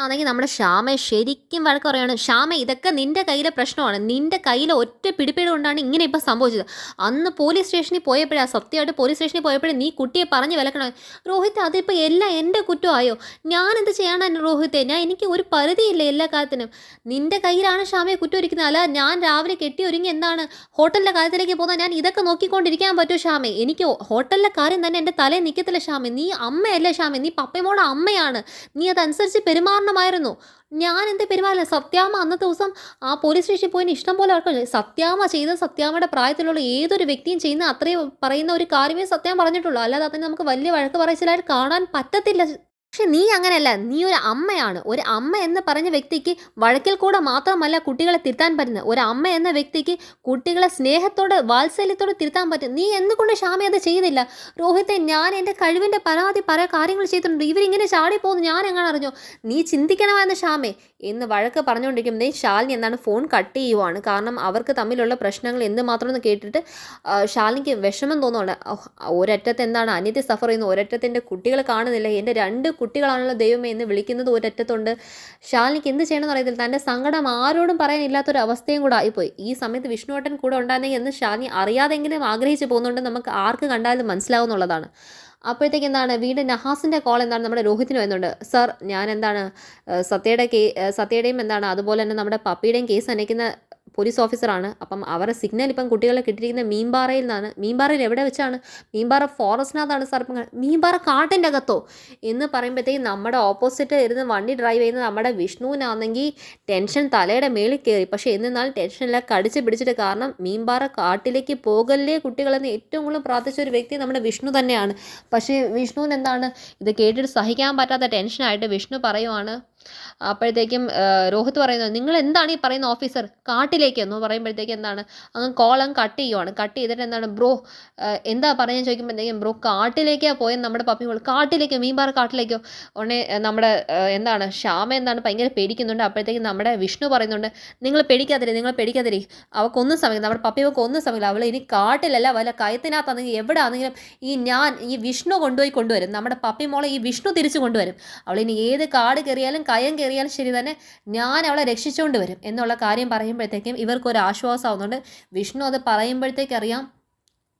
ആണെങ്കിൽ നമ്മുടെ ശ്യാമയെ ശരിക്കും വഴക്ക് പറയുകയാണ്, ശ്യാമ ഇതൊക്കെ നിൻ്റെ കയ്യിലെ പ്രശ്നമാണ്, നിൻ്റെ കയ്യിൽ ഒറ്റ പിടിപ്പീട് കൊണ്ടാണ് ഇങ്ങനെ ഇപ്പം സംഭവിച്ചത്. അന്ന് പോലീസ് സ്റ്റേഷനിൽ പോയപ്പോഴാണ് സത്യമായിട്ട് പോലീസ് സ്റ്റേഷനിൽ പോയപ്പോഴേ നീ കുട്ടിയെ പറഞ്ഞ് വിലക്കണം. രോഹിത്ത് അതിപ്പോൾ എല്ലാം എൻ്റെ കുറ്റമായോ, ഞാനെന്ത് ചെയ്യാനാണ് രോഹിത്തെ, എനിക്ക് ഒരു പരിധിയില്ല എല്ലാ കാര്യത്തിനും, നിൻ്റെ കയ്യിലാണ് ശ്യാമയെ കുറ്റം ഇരിക്കുന്നത്. അല്ല ഞാൻ രാവിലെ കെട്ടി ഒരുങ്ങി എന്താണ് ഹോട്ടലിൻ്റെ കാര്യത്തിലേക്ക് പോകുന്നത്, ഞാൻ ഇതൊക്കെ നോക്കിക്കൊണ്ടിരിക്കാൻ പറ്റുമോ ശ്യാമേ, എനിക്ക് ഹോട്ടലിലെ കാര്യം തന്നെ എൻ്റെ തലയിൽ നിൽക്കത്തില്ല ശ്യാമേ, നീ അമ്മയല്ലേ ശ്യാമേ, നീ പപ്പയമോടെ അമ്മയാണ്, നീ അതനുസരിച്ച് പെരുമാറണം പെരുമാറണമായിരുന്നു. ഞാൻ എന്ത് പെരുമാറില്ല? സത്യാമ്മ അന്നത്തെ ദിവസം ആ പോലീസ് സ്റ്റേഷനിൽ പോയതിന് ഇഷ്ടം പോലെ ആൾക്കാർ സത്യാമ്മ ചെയ്ത സത്യാമ്മയുടെ പ്രായത്തിലുള്ള ഏതൊരു വ്യക്തിയും ചെയ്യുന്ന അത്രയും പറയുന്ന ഒരു കാര്യമേ സത്യാമ്മ പറഞ്ഞിട്ടുള്ളൂ. അല്ലാതെ അതിന് നമുക്ക് വലിയ വഴക്ക് പറച്ചിലായിട്ട് കാണാൻ പറ്റത്തില്ല. പക്ഷെ നീ അങ്ങനെയല്ല. നീ ഒരു അമ്മയാണ്. ഒരു അമ്മ എന്ന് പറഞ്ഞ വ്യക്തിക്ക് വഴക്കിൽ കൂടെ മാത്രമല്ല കുട്ടികളെ തിരുത്താൻ പറ്റുന്നത്. ഒരു അമ്മ എന്ന വ്യക്തിക്ക് കുട്ടികളെ സ്നേഹത്തോടെ വാത്സല്യത്തോടെ തിരുത്താൻ പറ്റും. നീ എന്തുകൊണ്ട് ഷാമി അത് ചെയ്തില്ല? രോഹിത്തെ, ഞാൻ എൻ്റെ കഴിവിൻ്റെ പരാതി പല കാര്യങ്ങൾ ചെയ്തിട്ടുണ്ട്. ഇവരിങ്ങനെ ചാടിപ്പോകുന്നു ഞാൻ എങ്ങനെ അറിഞ്ഞോ? നീ ചിന്തിക്കണമായിരുന്നു ഷാമേ എന്ന് വഴക്ക് പറഞ്ഞുകൊണ്ടിരിക്കുമ്പോഴേ ശാലിനി എന്താണ് ഫോൺ കട്ട് ചെയ്യുവാണ്. കാരണം അവർക്ക് തമ്മിലുള്ള പ്രശ്നങ്ങൾ എന്തുമാത്രം എന്ന് കേട്ടിട്ട് ശാലിനിക്ക് വിഷമം തോന്നുന്നുണ്ട്. ഒരറ്റത്ത് എന്താണ് അനിയത്തി സഫർ ചെയ്യുന്നു, ഒരറ്റത്തിൻ്റെ കുട്ടികൾ കാണുന്നില്ല. എൻ്റെ 2 കുട്ടികളാണല്ലോ ദൈവമേ എന്ന് വിളിക്കുന്നത് ഒരറ്റത്തുണ്ട്. ശാലിനിക്ക് എന്ത് ചെയ്യണമെന്ന് അറിയത്തില്ല. തൻ്റെ സങ്കടം ആരോടും പറയാനില്ലാത്തൊരു അവസ്ഥയും കൂടെ ആയിപ്പോയി. ഈ സമയത്ത് വിഷ്ണുവേട്ടൻ കൂടെ ഉണ്ടായിരുന്നെങ്കിൽ എന്ന് ശാലിനി അറിയാതെങ്കിലും ആഗ്രഹിച്ച് പോകുന്നുണ്ട്. നമുക്ക് ആർക്ക് കണ്ടാലും മനസ്സിലാവുന്നുള്ളതാണ്. അപ്പോഴത്തേക്ക് എന്താണ് വീണ്ടും നഹാസിൻ്റെ കോൾ എന്താണ് നമ്മുടെ രോഹിത്തിന് വരുന്നുണ്ട്. സർ, ഞാൻ എന്താണ് സത്യയുടെയും എന്താണ് അതുപോലെ തന്നെ നമ്മുടെ പപ്പിയുടെയും കേസ് അന്വേഷിക്കുന്ന പോലീസ് ഓഫീസറാണ്. അപ്പം അവരുടെ സിഗ്നൽ ഇപ്പം കുട്ടികളെ കിട്ടിയിരിക്കുന്ന മീൻപാറയിൽ നിന്നാണ്. മീൻപാറയിൽ എവിടെ വെച്ചാണ്? മീൻപാറ ഫോറസ്റ്റിനകത്താണ് സാർ. ഇപ്പം മീൻപാറ കാട്ടിൻ്റെ അകത്തോ എന്ന് പറയുമ്പോഴത്തേക്കും നമ്മുടെ ഓപ്പോസിറ്റ് ഇരുന്ന് വണ്ടി ഡ്രൈവ് ചെയ്യുന്നത് നമ്മുടെ വിഷ്ണുവിനാണെങ്കിൽ ടെൻഷൻ തലയുടെ മേളിൽ കയറി. പക്ഷേ എന്നിരുന്നാലും ടെൻഷനെല്ലാം കടിച്ച് പിടിച്ചിട്ട്, കാരണം മീൻപാറ കാട്ടിലേക്ക് പോകല്ലേ കുട്ടികളെന്ന് ഏറ്റവും കൂടുതൽ പ്രാർത്ഥിച്ച ഒരു വ്യക്തി നമ്മുടെ വിഷ്ണു തന്നെയാണ്. പക്ഷേ വിഷ്ണുവിന് എന്താണ് ഇത് കേട്ടിട്ട് സഹിക്കാൻ പറ്റാത്ത ടെൻഷനായിട്ട് വിഷ്ണു പറയുവാണ്. അപ്പോഴത്തേക്കും രോഹിത് പറയുന്നത്, നിങ്ങൾ എന്താണ് ഈ പറയുന്ന ഓഫീസർ, കാട്ടിലേക്ക് എന്ന് പറയുമ്പോഴത്തേക്കും എന്താണ് അങ്ങ് കോൾ അങ്ങ് കട്ട് ചെയ്യുവാണ്. കട്ട് ചെയ്തിട്ട് എന്താണ് ബ്രോ എന്താ പറയാൻ ചോദിക്കുമ്പോഴത്തേക്കും ബ്രോ കാട്ടിലേക്കാണ് പോയത് നമ്മുടെ പപ്പി മോൾ. കാട്ടിലേക്കോ? മീൻപാറ കാട്ടിലേക്കോ? ഉടനെ നമ്മുടെ എന്താണ് ശ്യാമ എന്താണ് ഭയങ്കര പേടിക്കുന്നുണ്ട്. അപ്പോഴത്തേക്കും നമ്മുടെ വിഷ്ണു പറയുന്നുണ്ട്, നിങ്ങൾ പേടിക്കാതിരി അവൾക്കൊന്നും സമയം, നമ്മുടെ പപ്പിയൊക്കെ ഒന്നും സമയമില്ല. അവൾ ഇനി കാട്ടിലല്ല വല്ല കയത്തിനകത്താണെങ്കിൽ എവിടെ ആണെങ്കിലും ഈ വിഷ്ണു കൊണ്ടുവരും. നമ്മുടെ പപ്പി മോളെ ഈ വിഷ്ണു തിരിച്ചു കൊണ്ടുവരും. അവളിനി ഏത് കാട് കയറിയാലും കയം കയറിയാലും ശരി തന്നെ ഞാൻ അവളെ രക്ഷിച്ചുകൊണ്ട് വരും എന്നുള്ള കാര്യം പറയുമ്പോഴത്തേക്കും ഇവർക്കൊരു ആശ്വാസമാവുന്നുണ്ട്. വിഷ്ണു അത് പറയുമ്പോഴത്തേക്കറിയാം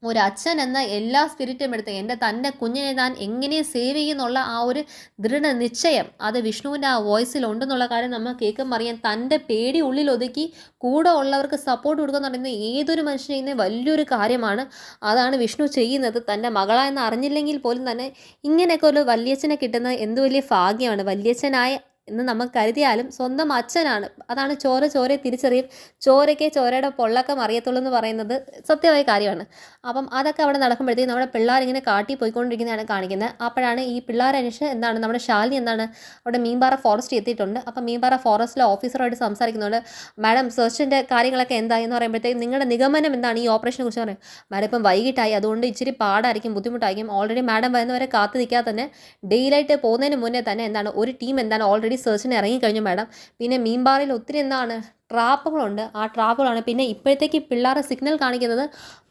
ഒരച്ഛൻ എന്ന എല്ലാ സ്പിരിറ്റും എടുത്ത് തൻ്റെ കുഞ്ഞിനെ താൻ എങ്ങനെ സേവ് ചെയ്യുന്നുള്ള ആ ഒരു ദൃഢനിശ്ചയം അത് വിഷ്ണുവിൻ്റെ ആ വോയിസിലുണ്ടെന്നുള്ള കാര്യം നമ്മൾ കേൾക്കുമ്പോൾ അറിയാം. തൻ്റെ പേടി ഉള്ളിൽ ഒതുക്കി കൂടെ ഉള്ളവർക്ക് സപ്പോർട്ട് കൊടുക്കുക എന്ന് പറയുന്നത് ഏതൊരു മനുഷ്യൻ ചെയ്യുന്ന വലിയൊരു കാര്യമാണ്. അതാണ് വിഷ്ണു ചെയ്യുന്നത്. തൻ്റെ മകളായെന്ന് അറിഞ്ഞില്ലെങ്കിൽ പോലും തന്നെ ഇങ്ങനെയൊക്കെ ഒരു വല്യച്ഛനെ കിട്ടുന്നത് എന്ത് വലിയ ഭാഗ്യമാണ്. വല്യച്ഛനായ എന്ന് നമുക്ക് കരുതിയാലും സ്വന്തം അച്ഛനാണ്. അതാണ് ചോരയെ തിരിച്ചറിയും. ചോരയുടെ പൊള്ളക്കം അറിയത്തുള്ളൂ എന്ന് പറയുന്നത് സത്യമായ കാര്യമാണ്. അപ്പം അതൊക്കെ അവിടെ നടക്കുമ്പോഴത്തേക്കും നമ്മുടെ പിള്ളേരിങ്ങനെ കാട്ടി പോയിക്കൊണ്ടിരിക്കുന്നതാണ് കാണിക്കുന്നത്. അപ്പോഴാണ് ഈ പിള്ളേരന്വേഷിച്ച് എന്താണ് നമ്മുടെ ശാലിനി എന്താണ് അവിടെ മീൻപാറ ഫോറസ്റ്റ് എത്തിയിട്ടുണ്ട്. അപ്പം മീൻപാറ ഫോറസ്റ്റിലെ ഓഫീസറുമായിട്ട് സംസാരിക്കുന്നുണ്ട്. മാഡം സെർച്ചിൻ്റെ കാര്യങ്ങളൊക്കെ എന്തായി എന്ന് പറയുമ്പോഴത്തേക്കും നിങ്ങളുടെ നിഗമനം എന്താണ് ഈ ഓപ്പറേഷനെ കുറിച്ച് പറയും? മാഡം ഇപ്പം വൈകിട്ടായി, അതുകൊണ്ട് ഇച്ചിരി പാടായിരിക്കും, ബുദ്ധിമുട്ടായിരിക്കും. ഓൾറെഡി മാഡം വരുന്നവരെ കാത്തു നിൽക്കാതെ തന്നെ ഡെയിലായിട്ട് പോകുന്നതിന് മുന്നേ തന്നെ എന്താണ് ഒരു ടീം എന്താണ് ഓൾറെഡി സെർച്ചിന് ഇറങ്ങിക്കഴിഞ്ഞു മാഡം. പിന്നെ മീൻപാറയിൽ ഒത്തിരി എന്താണ് ട്രാപ്പുകളുണ്ട്. ആ ട്രാപ്പുകളാണ്. പിന്നെ ഇപ്പോഴത്തേക്ക് പിള്ളേരെ സിഗ്നൽ കാണിക്കുന്നത്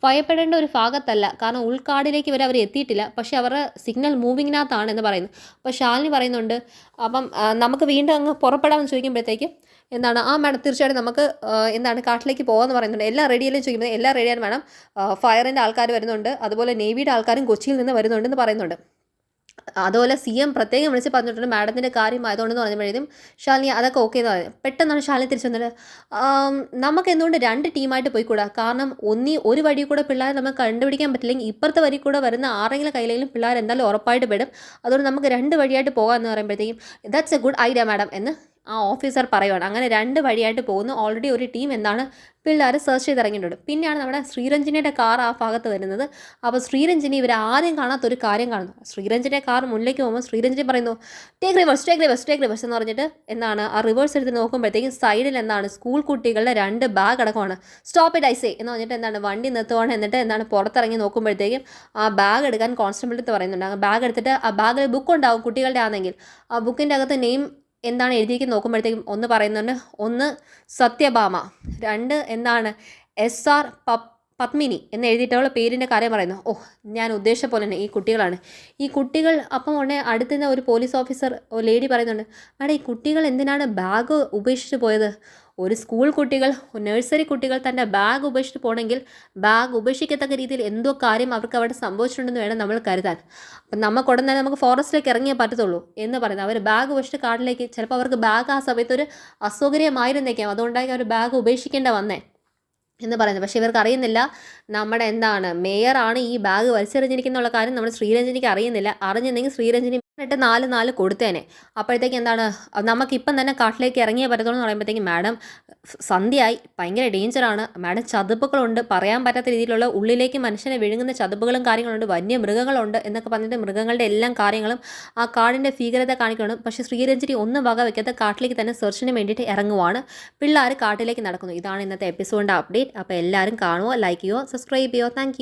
ഭയപ്പെടേണ്ട ഒരു ഭാഗത്തല്ല. കാരണം ഉൾക്കാടിലേക്ക് വരെ അവർ എത്തിയിട്ടില്ല. പക്ഷേ അവരുടെ സിഗ്നൽ മൂവിങ്ങിനകത്താണ് എന്ന് പറയുന്നു. അപ്പോൾ ശാലിനി പറയുന്നുണ്ട്, അപ്പം നമുക്ക് വീണ്ടും അങ്ങ് പുറപ്പെടാമെന്ന് ചോദിക്കുമ്പോഴത്തേക്കും എന്താണ് മാഡം തീർച്ചയായിട്ടും നമുക്ക് എന്താണ് കാട്ടിലേക്ക് പോകാമെന്ന് പറയുന്നുണ്ട്. എല്ലാം റെഡിയല്ലേ ചോദിക്കുന്നത്? എല്ലാം റെഡിയാണ് മാഡം. ഫയറിൻ്റെ ആൾക്കാർ വരുന്നുണ്ട്, അതുപോലെ നേവിയുടെ ആൾക്കാരും കൊച്ചിയിൽ നിന്ന് വരുന്നുണ്ടെന്ന് പറയുന്നുണ്ട്. അതുപോലെ CM പ്രത്യേകം വിളിച്ച് പറഞ്ഞിട്ടുണ്ട് മാഡത്തിൻ്റെ കാര്യമായതുകൊണ്ടെന്ന് പറഞ്ഞപ്പോഴേക്കും ശാലിനി അതൊക്കെ ഓക്കെ എന്ന് പറഞ്ഞു. പെട്ടെന്നാണ് ശാലിനി തിരിച്ചു വന്നത്. നമുക്ക് എന്തുകൊണ്ട് 2 ടീമായിട്ട് പോയിക്കൂടാ? കാരണം ഒരു വഴി കൂടെ പിള്ളേരെ നമുക്ക് കണ്ടുപിടിക്കാൻ പറ്റില്ലെങ്കിൽ ഇപ്പുറത്തെ വഴി കൂടെ വരുന്ന ആരെങ്കിലും കയ്യിലെങ്കിലും പിള്ളേർ എന്തായാലും ഉറപ്പായിട്ട് പെടും. അതുകൊണ്ട് നമുക്ക് 2 വഴിയായിട്ട് പോകാമെന്ന് പറയുമ്പോഴത്തേക്കും that's A good idea madam എന്ന് ആ ഓഫീസർ പറയുവാണ്. അങ്ങനെ 2 വഴിയായിട്ട് പോകുന്നു. ഓൾറെഡി ഒരു ടീം എന്താണ് പിള്ളേർ സെർച്ച് ചെയ്ത് ഇറങ്ങിയിട്ടുണ്ട്. പിന്നെയാണ് നമ്മുടെ ശ്രീരഞ്ജിനിയുടെ കാർ ആ ഭാഗത്ത് വരുന്നത്. അപ്പോൾ ശ്രീരഞ്ജിനി ഇവർ ആദ്യം കാണാത്തൊരു കാര്യം കാണുന്നു. ശ്രീരഞ്ജിൻ്റെ കാർ മുന്നിലേക്ക് പോകുമ്പോൾ ശ്രീരഞ്ജിനി പറയുന്നു ടേക്ക് റിവേഴ്സ് എന്ന് പറഞ്ഞിട്ട് എന്താണ് ആ റിവേഴ്സ് എടുത്ത് നോക്കുമ്പോഴത്തേക്കും സൈഡിൽ എന്താണ് സ്കൂൾ കുട്ടികളുടെ 2 ബാഗ് അടക്കമാണ്. സ്റ്റോപ്പ് ഇറ്റ് ഐസേ എന്ന് പറഞ്ഞിട്ട് എന്താണ് വണ്ടി നിർത്തുവാണ്. എന്നിട്ട് എന്താണ് പുറത്തിറങ്ങി നോക്കുമ്പോഴത്തേക്കും ആ ബാഗ് എടുക്കാൻ കോൺസ്റ്റബിൾ എടുത്ത് പറയുന്നുണ്ട്. ആ ബാഗ് എടുത്തിട്ട് ആ ബാഗിൽ ബുക്ക് ഉണ്ടാവും കുട്ടികളുടെ ആണെങ്കിൽ. ആ ബുക്കിൻ്റെ അകത്ത് നെയിം എന്താണ് എഴുതിയിരിക്കുന്നത് നോക്കുമ്പോഴത്തേക്കും ഒന്ന് പറയുന്നുണ്ട്, 1 സത്യഭാമ, 2 എന്താണ് SR പത്മിനി എന്ന് എഴുതിയിട്ടുള്ള പേരിൻ്റെ കാര്യം പറയുന്നു. ഞാൻ ഉദ്ദേശിച്ച പോലെ തന്നെ ഈ കുട്ടികളാണ്. ഈ കുട്ടികൾ അപ്പം ഉടനെ അടുത്തുനിന്ന് ഒരു പോലീസ് ഓഫീസർ ലേഡി പറയുന്നുണ്ട്, മാഡം ഈ കുട്ടികൾ എന്തിനാണ് ബാഗ് ഉപേക്ഷിച്ച് പോയത്? ഒരു സ്കൂൾ കുട്ടികൾ, നഴ്സറി കുട്ടികൾ തൻ്റെ ബാഗ് ഉപേക്ഷിച്ച് പോകണമെങ്കിൽ ബാഗ് ഉപേക്ഷിക്കത്തക്ക രീതിയിൽ എന്തോ കാര്യം അവർക്ക് അവിടെ സംഭവിച്ചിട്ടുണ്ടെന്ന് വേണം നമ്മൾ കരുതാൻ. അപ്പം നമുക്ക് ഉടൻ തന്നെ നമുക്ക് ഫോറസ്റ്റിലേക്ക് ഇറങ്ങിയേ പറ്റത്തുള്ളൂ എന്ന് പറയുന്നത്. അവർ ബാഗ് ഉപേക്ഷിച്ച് കാട്ടിലേക്ക്, ചിലപ്പോൾ അവർക്ക് ബാഗ് ആ സമയത്ത് ഒരു അസൗകര്യമായിരുന്നേക്കാം, അതുകൊണ്ടായിരിക്കും അവർ ബാഗ് ഉപേക്ഷിക്കേണ്ട വന്നേ എന്ന് പറയുന്നത്. പക്ഷേ ഇവർക്ക് അറിയുന്നില്ല നമ്മുടെ എന്താണ് മേയറാണ് ഈ ബാഗ് വലിച്ചെറിഞ്ഞിരിക്കുന്നുള്ള കാര്യം നമ്മുടെ ശ്രീരഞ്ജനിക്ക് അറിയുന്നില്ല. അറിഞ്ഞിരുന്നെങ്കിൽ ശ്രീരഞ്ജനി എന്നിട്ട് 4 കൊടുത്തേനെ. അപ്പോഴത്തേക്ക് എന്താണ് നമുക്കിപ്പം തന്നെ കാട്ടിലേക്ക് ഇറങ്ങിയേ പറ്റത്തുള്ളൂ എന്ന് പറയുമ്പോഴത്തേക്കും മാഡം സന്ധ്യയായി, ഭയങ്കര ഡേഞ്ചറാണ് മാഡം, ചതുപ്പുകളുണ്ട്, പറയാൻ പറ്റാത്ത രീതിയിലുള്ള ഉള്ളിലേക്ക് മനുഷ്യനെ വിഴുങ്ങുന്ന ചതുപ്പുകളും കാര്യങ്ങളുണ്ട്, വന്യമൃഗങ്ങളുണ്ട് എന്നൊക്കെ പറഞ്ഞിട്ട് മൃഗങ്ങളുടെ എല്ലാം കാര്യങ്ങളും ആ കാടിൻ്റെ ഭീകരത കാണിക്കണം. പക്ഷേ ശ്രീരഞ്ജിനി ഒന്നും വക വയ്ക്കാത്ത കാട്ടിലേക്ക് തന്നെ സെർച്ചിന് വേണ്ടിയിട്ട് ഇറങ്ങുവാണ്. പിള്ളേർ കാട്ടിലേക്ക് നടക്കുന്നു. ഇതാണ് ഇന്നത്തെ എപ്പിസോഡിൻ്റെ അപ്ഡേറ്റ്. അപ്പോൾ എല്ലാവരും കാണുമോ, ലൈക്ക് ചെയ്യുമോ, സബ്സ്ക്രൈബ് ചെയ്യുമോ. താങ്ക്